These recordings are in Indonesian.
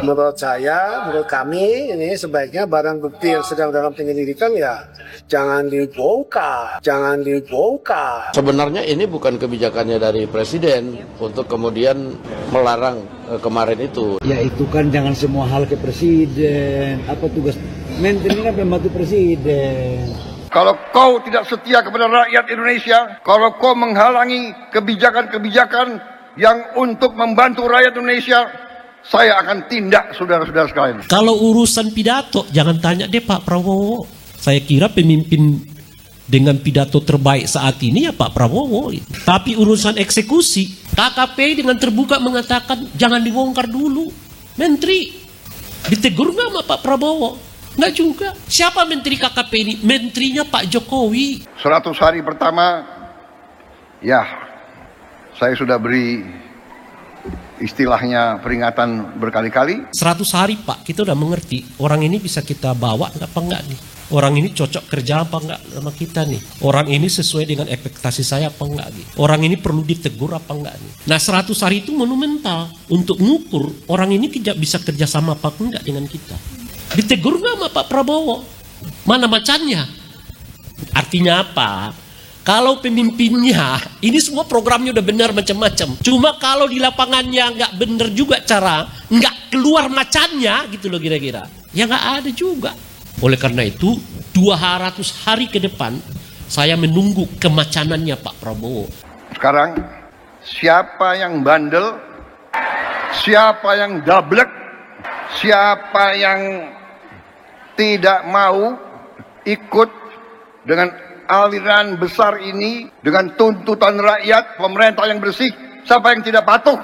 Menurut kami ini sebaiknya barang bukti yang sedang dalam penyelidikan ya jangan dibongkar. Sebenarnya ini bukan kebijakannya dari Presiden untuk kemudian melarang kemarin itu. Ya itu kan jangan semua hal ke Presiden. Apa tugas Menteri ini kan pembantu Presiden. Kalau kau tidak setia kepada rakyat Indonesia, kalau kau menghalangi kebijakan-kebijakan yang untuk membantu rakyat Indonesia, saya akan tindak saudara-saudara sekalian. Kalau urusan pidato, jangan tanya deh Pak Prabowo. Saya kira pemimpin dengan pidato terbaik saat ini ya Pak Prabowo. Tapi urusan eksekusi, KKP dengan terbuka mengatakan jangan dibongkar dulu. Menteri, ditegur nggak sama Pak Prabowo? Nggak juga. Siapa menteri KKP ini? Menterinya Pak Jokowi. 100 hari pertama, ya saya sudah beri istilahnya peringatan berkali-kali. 100 hari Pak, kita udah mengerti. Orang ini bisa kita bawa nggak apa enggak nih? Orang ini cocok kerja apa enggak sama kita nih? Orang ini sesuai dengan ekspektasi saya apa enggak nih? Orang ini perlu ditegur apa enggak nih? Nah 100 hari itu monumental untuk mengukur orang ini bisa kerjasama apa enggak dengan kita. Ditegur nggak sama Pak Prabowo? Mana macannya? Artinya apa? Kalau pemimpinnya, ini semua programnya udah benar macam-macam. Cuma kalau di lapangannya nggak benar juga cara, nggak keluar macannya gitu loh kira-kira. Ya nggak ada juga. Oleh karena itu, 200 hari ke depan, saya menunggu kemacanannya Pak Prabowo. Sekarang, siapa yang bandel, siapa yang dablek, siapa yang tidak mau ikut dengan aliran besar ini, dengan tuntutan rakyat, pemerintah yang bersih, siapa yang tidak patuh,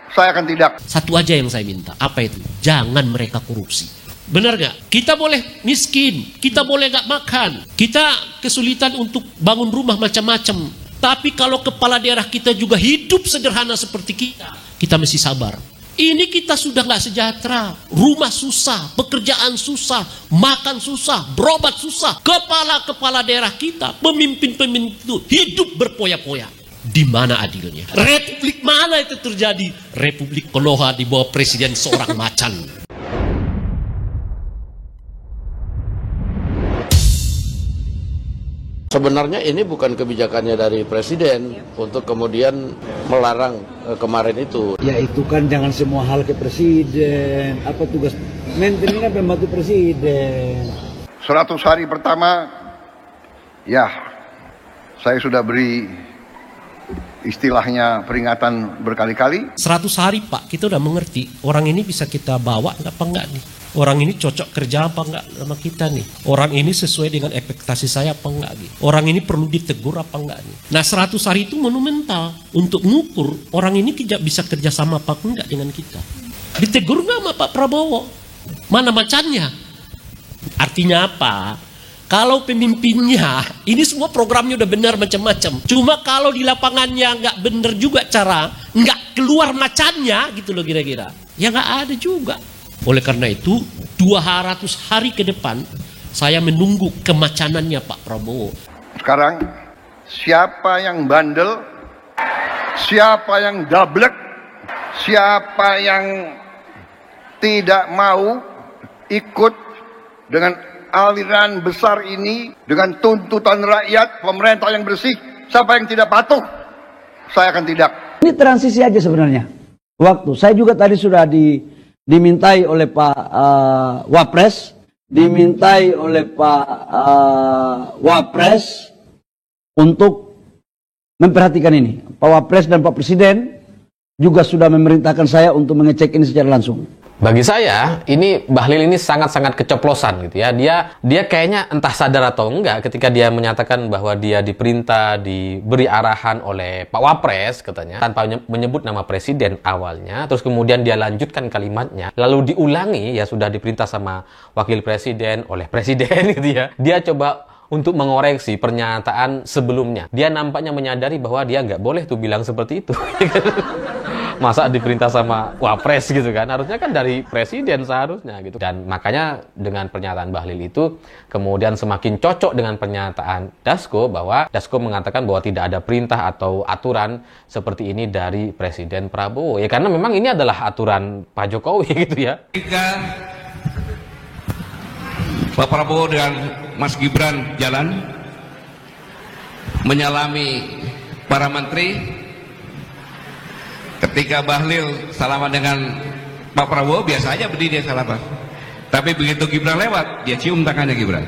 saya akan tidak. Satu aja yang saya minta, apa itu? Jangan mereka korupsi. Benar gak? Kita boleh miskin, kita boleh gak makan, kita kesulitan untuk bangun rumah macam-macam. Tapi kalau kepala daerah kita juga hidup sederhana seperti kita mesti sabar. Ini kita sudah gak sejahtera, rumah susah, pekerjaan susah, makan susah, berobat susah. Kepala-kepala daerah kita, pemimpin-pemimpin itu hidup berpoya-poya. Di mana adilnya? Republik mana itu terjadi? Republik Konoha di bawah presiden seorang macan. Sebenarnya ini bukan kebijakannya dari Presiden untuk kemudian melarang kemarin itu. Ya itu kan jangan semua hal ke Presiden. Apa tugas Menteri ini kan pembantu Presiden. 100 hari pertama, ya saya sudah beri istilahnya peringatan berkali-kali. 100 hari Pak, kita udah mengerti. Orang ini bisa kita bawa nggak apa enggak nih? Orang ini cocok kerja apa enggak sama kita nih? Orang ini sesuai dengan ekspektasi saya apa enggak nih? Orang ini perlu ditegur apa enggak nih? Nah 100 hari itu monumental untuk mengukur orang ini bisa kerjasama apa enggak dengan kita. Ditegur nggak sama Pak Prabowo? Mana macannya? Artinya apa? Kalau pemimpinnya, ini semua programnya udah benar macam-macam. Cuma kalau di lapangannya nggak benar juga cara, nggak keluar macannya gitu loh kira-kira. Ya nggak ada juga. Oleh karena itu, 200 hari ke depan, saya menunggu kemacanannya Pak Prabowo. Sekarang, siapa yang bandel, siapa yang dablek, siapa yang tidak mau ikut dengan aliran besar ini, dengan tuntutan rakyat, pemerintah yang bersih, siapa yang tidak patuh, saya akan tidak. Ini transisi aja sebenarnya. Waktu saya juga tadi sudah dimintai oleh Pak Wapres, dimintai oleh Pak Wapres untuk memperhatikan ini. Pak Wapres dan Pak Presiden juga sudah memerintahkan saya untuk mengecek ini secara langsung. Bagi saya, ini Bahlil ini sangat-sangat keceplosan gitu ya. Dia kayaknya entah sadar atau enggak ketika dia menyatakan bahwa dia diperintah, diberi arahan oleh Pak Wapres katanya, tanpa menyebut nama presiden awalnya, terus kemudian dia lanjutkan kalimatnya, lalu diulangi ya sudah diperintah sama wakil presiden, oleh presiden gitu ya. Dia coba untuk mengoreksi pernyataan sebelumnya. Dia nampaknya menyadari bahwa dia nggak boleh tuh bilang seperti itu. Masa diperintah sama wapres gitu kan? Harusnya kan dari presiden seharusnya gitu. Dan makanya dengan pernyataan Bahlil itu kemudian semakin cocok dengan pernyataan Dasko bahwa Dasko mengatakan bahwa tidak ada perintah atau aturan seperti ini dari Presiden Prabowo. Ya karena memang ini adalah aturan Pak Jokowi gitu ya. Ketika Pak Prabowo dan Mas Gibran jalan menyalami para menteri, ketika Bahlil salaman dengan Pak Prabowo biasa aja berdiri dia salaman, tapi begitu Gibran lewat dia cium tangannya Gibran.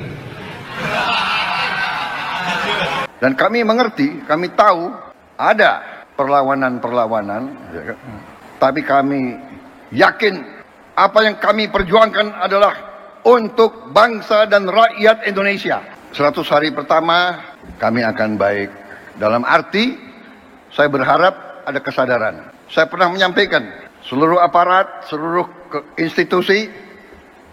Dan kami mengerti, kami tahu ada perlawanan-perlawanan, ya kan? Tapi kami yakin apa yang kami perjuangkan adalah untuk bangsa dan rakyat Indonesia. 100 hari pertama kami akan baik. Dalam arti saya berharap ada kesadaran. Saya pernah menyampaikan seluruh aparat, seluruh institusi,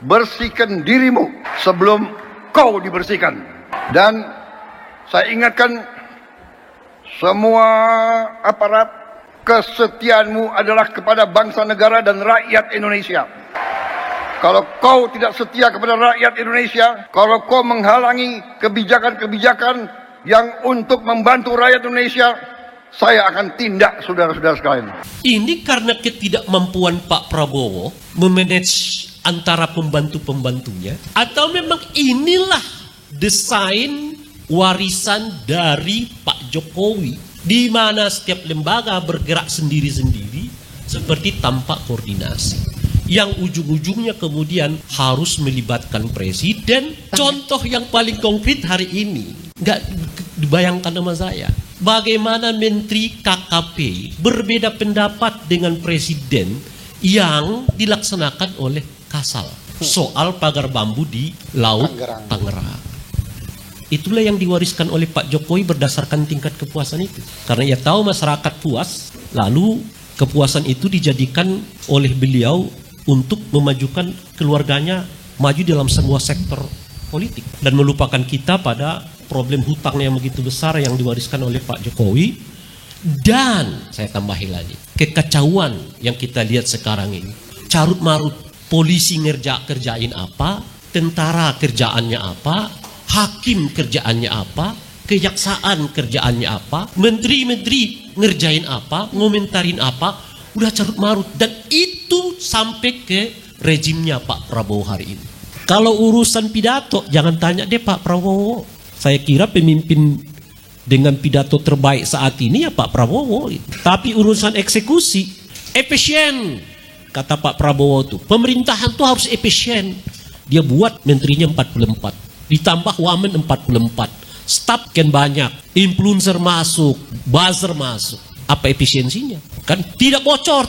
bersihkan dirimu sebelum kau dibersihkan. Dan saya ingatkan semua aparat, kesetiaanmu adalah kepada bangsa negara dan rakyat Indonesia. Kalau kau tidak setia kepada rakyat Indonesia, kalau kau menghalangi kebijakan-kebijakan yang untuk membantu rakyat Indonesia, saya akan tindak, saudara-saudara sekalian. Ini karena ketidakmampuan Pak Prabowo memanage antara pembantu-pembantunya, atau memang inilah desain warisan dari Pak Jokowi, di mana setiap lembaga bergerak sendiri-sendiri seperti tanpa koordinasi, yang ujung-ujungnya kemudian harus melibatkan presiden. Contoh yang paling konkret hari ini, nggak dibayangkan sama saya, bagaimana Menteri KKP berbeda pendapat dengan presiden yang dilaksanakan oleh Kasal soal pagar bambu di Laut Tangerang. Itulah yang diwariskan oleh Pak Jokowi berdasarkan tingkat kepuasan itu. Karena ia tahu masyarakat puas, lalu kepuasan itu dijadikan oleh beliau untuk memajukan keluarganya maju dalam semua sektor politik. Dan melupakan kita pada problem hutang yang begitu besar yang diwariskan oleh Pak Jokowi. Dan saya tambahin lagi, kekacauan yang kita lihat sekarang ini. Carut marut, polisi kerjain apa, tentara kerjaannya apa, hakim kerjaannya apa, kejaksaan kerjaannya apa, menteri-menteri ngerjain apa, ngomentarin apa, udah carut marut. Dan itu sampai ke rejimnya Pak Prabowo hari ini. Kalau urusan pidato, jangan tanya deh Pak Prabowo. Saya kira pemimpin dengan pidato terbaik saat ini ya Pak Prabowo. Tapi urusan eksekusi, efisien, kata Pak Prabowo tuh. Pemerintahan tuh harus efisien. Dia buat menterinya 44. Ditambah wamen 44. Staf kan banyak. Influencer masuk, buzzer masuk. Apa efisiensinya? Kan tidak bocor,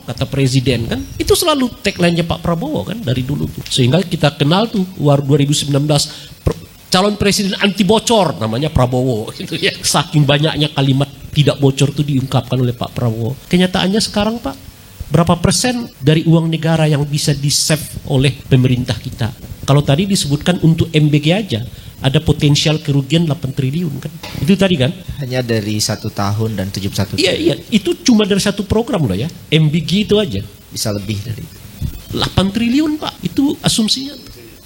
kata presiden kan. Itu selalu tagline-nya Pak Prabowo kan dari dulu tuh. Sehingga kita kenal tuh 2019 calon presiden anti bocor namanya Prabowo gitu ya. Saking banyaknya kalimat tidak bocor itu diungkapkan oleh Pak Prabowo. Kenyataannya sekarang Pak, berapa persen dari uang negara yang bisa di-save oleh pemerintah kita? Kalau tadi disebutkan untuk MBG aja ada potensial kerugian 8 triliun kan. Itu tadi kan? Hanya dari 1 tahun dan 71 Iya, iya, itu cuma dari satu program loh ya. MBG itu aja. bisa lebih dari itu. 8 triliun Pak, itu asumsinya.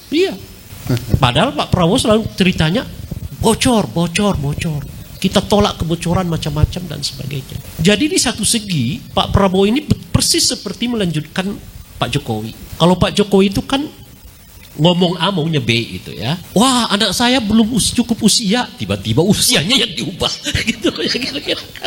Iya. Padahal Pak Prabowo selalu ceritanya bocor. Kita tolak kebocoran macam-macam dan sebagainya. Jadi di satu segi Pak Prabowo ini persis seperti melanjutkan Pak Jokowi. Kalau Pak Jokowi itu kan ngomong A maunya B gitu ya. Wah, anak saya belum cukup usia, tiba-tiba usianya yang diubah gitu kan.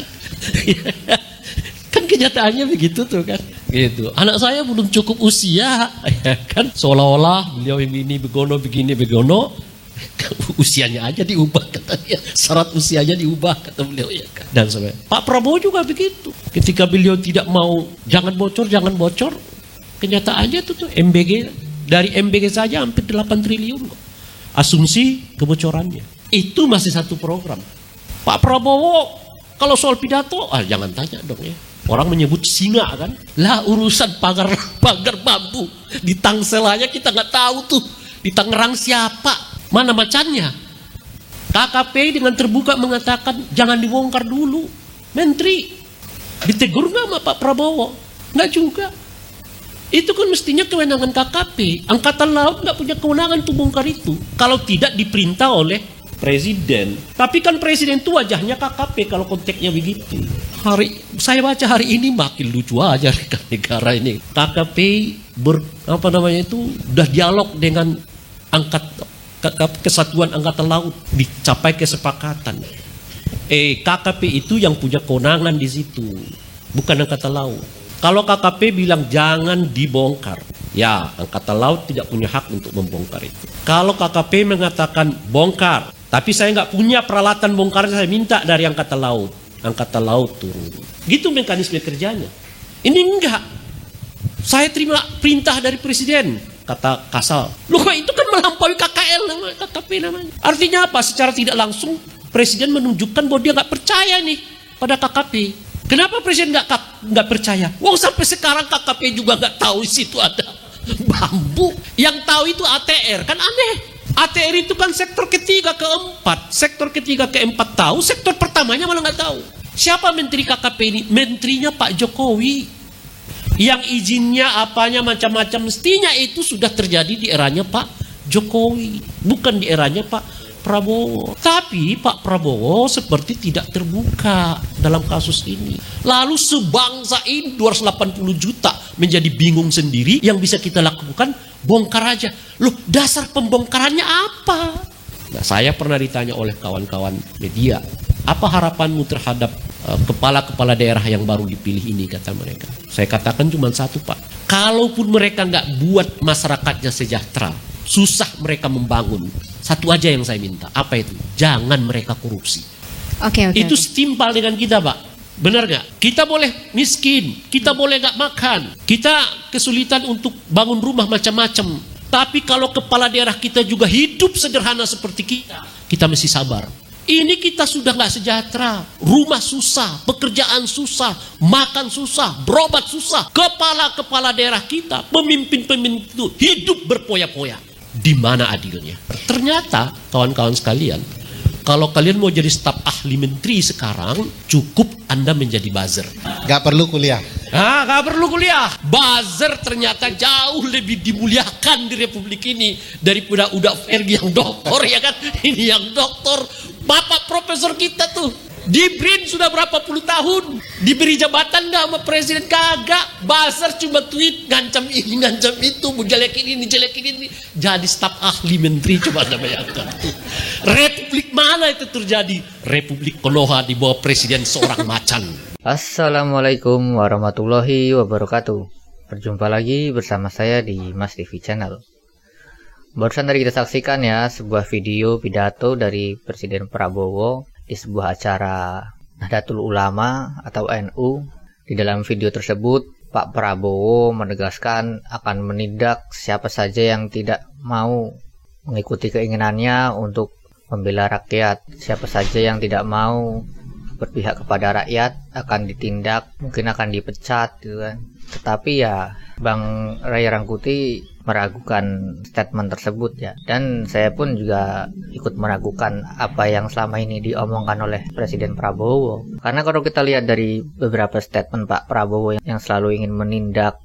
Kan kenyataannya begitu tuh kan. Gitu. Anak saya belum cukup usia ya kan, seolah-olah beliau ini begono begini begono. Usianya aja diubah katanya, syarat usianya diubah kata beliau ya kan. Dan sebagainya. Pak Prabowo juga begitu. Ketika beliau tidak mau jangan bocor, kenyataannya itu tuh MBG, dari MBG saja hampir 8 triliun asumsi kebocorannya. Itu masih satu program. Pak Prabowo kalau soal pidato, jangan tanya dong ya. Orang menyebut singa kan. Lah urusan pagar bambu di Tangsel aja kita nggak tahu tuh. Di Tangerang siapa? Mana macannya? KKP dengan terbuka mengatakan jangan dibongkar dulu. Menteri Ditegur nggak sama Pak Prabowo? Nggak juga. Itu kan mestinya kewenangan KKP. Angkatan Laut nggak punya kewenangan untuk bongkar itu. Kalau tidak diperintah oleh Presiden. Tapi kan Presiden itu wajahnya KKP kalau konteksnya begitu. Saya baca hari ini makin lucu aja rekan negara ini. KKP udah dialog dengan Kesatuan Angkatan Laut, dicapai kesepakatan. KKP itu yang punya kewenangan di situ, bukan Angkatan Laut. Kalau KKP bilang jangan dibongkar, ya Angkatan Laut tidak punya hak untuk membongkar itu. Kalau KKP mengatakan bongkar, tapi saya nggak punya peralatan bongkar, saya minta dari Angkatan Laut turun. Gitu mekanisme kerjanya. Ini enggak. Saya terima perintah dari Presiden, kata Kasal. Loh, itu kan melampaui KKL namanya, KKP namanya. Artinya apa? Secara tidak langsung Presiden menunjukkan bahwa dia nggak percaya nih pada KKP. Kenapa Presiden nggak percaya? Wong sampai sekarang KKP juga nggak tahu di situ ada bambu. Yang tahu itu ATR, kan aneh. ATR itu kan sektor ketiga keempat. Sektor ketiga keempat tahu, sektor pertamanya malah nggak tahu. Siapa menteri KKP ini? Menterinya Pak Jokowi. Yang izinnya apanya macam-macam, mestinya itu sudah terjadi di eranya Pak Jokowi, bukan di eranya Pak Prabowo. Tapi Pak Prabowo seperti tidak terbuka dalam kasus ini. Lalu sebangsa ini 280 juta menjadi bingung sendiri. Yang bisa kita lakukan bongkar aja. Loh, dasar pembongkarannya apa? Nah, saya pernah ditanya oleh kawan-kawan media, apa harapanmu terhadap kepala-kepala daerah yang baru dipilih ini, kata mereka. Saya katakan cuma satu, Pak. Kalaupun mereka nggak buat masyarakatnya sejahtera, susah mereka membangun. Satu aja yang saya minta. Apa itu? Jangan mereka korupsi. Itu setimpal dengan kita, Pak. Benar nggak? Kita boleh miskin, kita boleh nggak makan, kita kesulitan untuk bangun rumah macam-macam. Tapi kalau kepala daerah kita juga hidup sederhana seperti kita mesti sabar. Ini kita sudah nggak sejahtera, rumah susah, pekerjaan susah, makan susah, berobat susah. Kepala-kepala daerah kita, pemimpin-pemimpin itu hidup berpoya-poya. Di mana adilnya? Ternyata kawan-kawan sekalian, kalau kalian mau jadi staf ahli menteri sekarang, cukup Anda menjadi buzzer. Gak perlu kuliah. Gak perlu kuliah. Buzzer ternyata jauh lebih dimuliakan di Republik ini daripada udah Fergie yang doktor, ya kan? Ini yang doktor. Bapak profesor kita tuh di BRIN sudah berapa puluh tahun, diberi jabatan nggak sama presiden? Kagak. Buzzer cuma tweet, ngancam ini, ngancam itu, mau jelekin ini, jelekin ini. Jadi staf ahli menteri, coba Anda bayangkan. Republik mana itu terjadi? Republik Konoha di bawah presiden seorang macan. Assalamualaikum warahmatullahi wabarakatuh. Berjumpa lagi bersama saya di Mas TV Channel. Barusan tadi kita saksikan ya sebuah video pidato dari Presiden Prabowo di sebuah acara Nahdlatul Ulama atau NU. Di dalam video tersebut Pak Prabowo menegaskan akan menindak siapa saja yang tidak mau mengikuti keinginannya untuk membela rakyat. Siapa saja yang tidak mau berpihak kepada rakyat akan ditindak, mungkin akan dipecat gitu kan. Tetapi ya Bang Ray Rangkuti meragukan statement tersebut ya, dan saya pun juga ikut meragukan apa yang selama ini diomongkan oleh Presiden Prabowo. Karena kalau kita lihat dari beberapa statement Pak Prabowo yang selalu ingin menindak,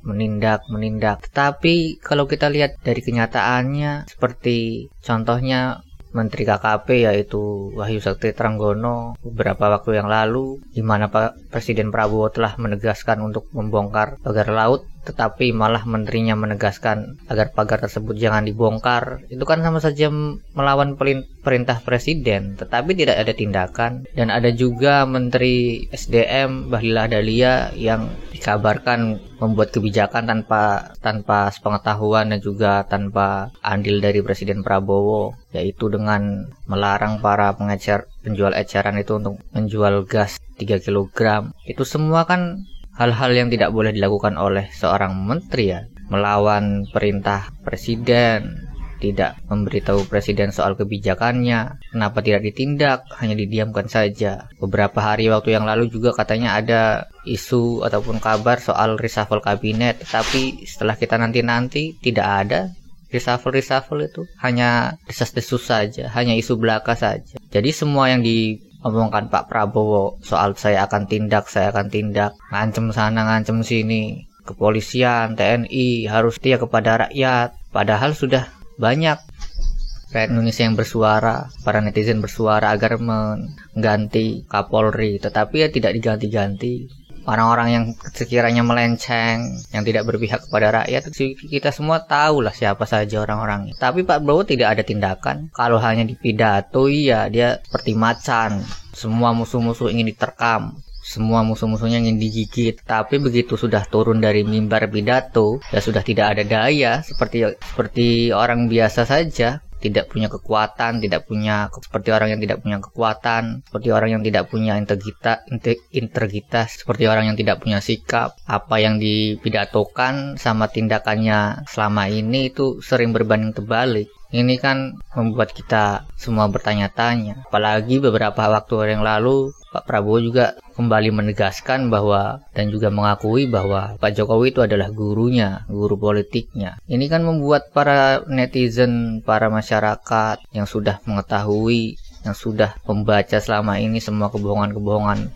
tetapi kalau kita lihat dari kenyataannya, seperti contohnya Menteri KKP yaitu Wahyu Sakti Trenggono beberapa waktu yang lalu, di mana Pak Presiden Prabowo telah menegaskan untuk membongkar pagar laut, tetapi malah menterinya menegaskan agar pagar tersebut jangan dibongkar. Itu kan sama saja melawan perintah presiden, tetapi tidak ada tindakan. Dan ada juga Menteri SDM Bahlil Lahadalia yang dikabarkan membuat kebijakan tanpa sepengetahuan dan juga tanpa andil dari Presiden Prabowo, yaitu dengan melarang para penjual eceran itu untuk menjual gas 3 kg. Itu semua kan hal-hal yang tidak boleh dilakukan oleh seorang menteri ya. Melawan perintah presiden, tidak memberitahu presiden soal kebijakannya. Kenapa tidak ditindak, hanya didiamkan saja. Beberapa hari waktu yang lalu juga katanya ada isu ataupun kabar soal reshuffle kabinet, tetapi setelah kita nanti tidak ada reshuffle itu, hanya desas-desus saja, hanya isu belaka saja. Jadi semua yang omongkan Pak Prabowo soal saya akan tindak, ngancem sana, ngancem sini, kepolisian, TNI harus setia kepada rakyat. Padahal sudah banyak rakyat Indonesia yang bersuara, para netizen bersuara agar mengganti Kapolri, tetapi ya tidak diganti-ganti. Orang-orang yang sekiranya melenceng, yang tidak berpihak kepada rakyat, kita semua tahu lah siapa saja orang-orangnya. Tapi Pak Prabowo tidak ada tindakan. Kalau hanya di pidato, iya dia seperti macan. Semua musuh-musuh ingin diterkam, semua musuh-musuhnya ingin digigit. Tapi begitu sudah turun dari mimbar pidato, ya sudah tidak ada daya, seperti orang biasa saja. Tidak punya kekuatan, seperti orang yang tidak punya kekuatan, seperti orang yang tidak punya integritas, seperti orang yang tidak punya sikap. Apa yang dipidatokan sama tindakannya selama ini itu sering berbanding terbalik. Ini kan membuat kita semua bertanya-tanya. Apalagi beberapa waktu yang lalu Pak Prabowo juga kembali menegaskan bahwa dan juga mengakui bahwa Pak Jokowi itu adalah gurunya, guru politiknya. Ini kan membuat para netizen, para masyarakat yang sudah mengetahui, yang sudah membaca selama ini semua kebohongan-kebohongan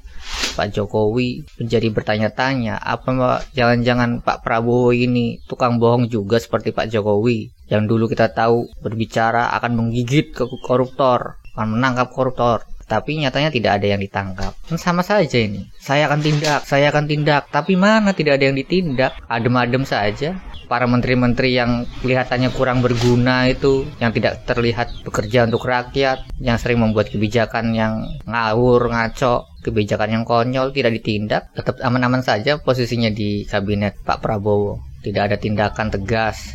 Pak Jokowi menjadi bertanya-tanya, apa jangan-jangan Pak Prabowo ini tukang bohong juga seperti Pak Jokowi yang dulu kita tahu berbicara akan menggigit ke koruptor, akan menangkap koruptor, tapi nyatanya tidak ada yang ditangkap. Sama saja ini, saya akan tindak, tapi mana tidak ada yang ditindak, adem-adem saja. Para menteri-menteri yang kelihatannya kurang berguna itu, yang tidak terlihat bekerja untuk rakyat, yang sering membuat kebijakan yang ngawur, ngaco, kebijakan yang konyol, tidak ditindak, tetap aman-aman saja posisinya di kabinet Pak Prabowo. Tidak ada tindakan tegas.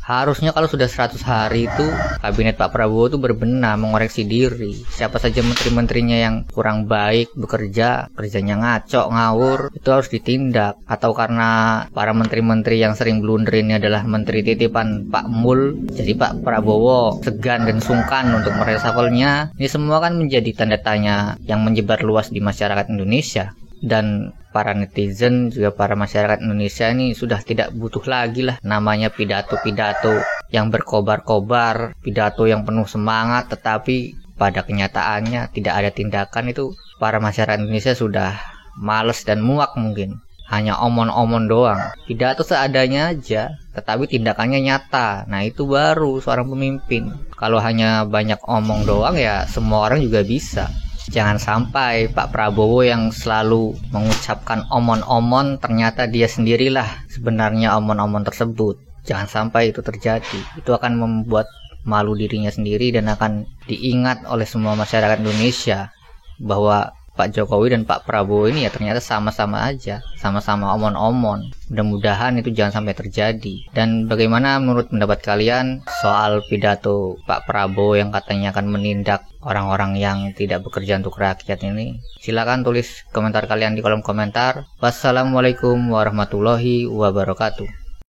Harusnya kalau sudah 100 hari itu kabinet Pak Prabowo itu berbenah, mengoreksi diri. Siapa saja menteri-menterinya yang kurang baik bekerja, kerjanya ngaco, ngawur, itu harus ditindak. Atau karena para menteri-menteri yang sering blunder ini adalah menteri titipan Pak Mul, jadi Pak Prabowo segan dan sungkan untuk mereshuffle-nya. Ini semua kan menjadi tanda tanya yang menyebar luas di masyarakat Indonesia. Dan para netizen juga para masyarakat Indonesia ini sudah tidak butuh lagi lah namanya pidato-pidato yang berkobar-kobar, pidato yang penuh semangat tetapi pada kenyataannya tidak ada tindakan. Itu para masyarakat Indonesia sudah males dan muak mungkin. Hanya omon-omon doang, pidato seadanya aja tetapi tindakannya nyata. Nah itu baru seorang pemimpin. Kalau hanya banyak omong doang ya semua orang juga bisa. Jangan sampai Pak Prabowo yang selalu mengucapkan omon-omon ternyata dia sendirilah sebenarnya omon-omon tersebut. Jangan sampai itu terjadi. Itu akan membuat malu dirinya sendiri dan akan diingat oleh semua masyarakat Indonesia bahwa Pak Jokowi dan Pak Prabowo ini ya ternyata sama-sama aja, sama-sama omon-omon. Mudah-mudahan itu jangan sampai terjadi. Dan bagaimana menurut pendapat kalian soal pidato Pak Prabowo yang katanya akan menindak orang-orang yang tidak bekerja untuk rakyat ini? Silakan tulis komentar kalian di kolom komentar. Wassalamualaikum warahmatullahi wabarakatuh.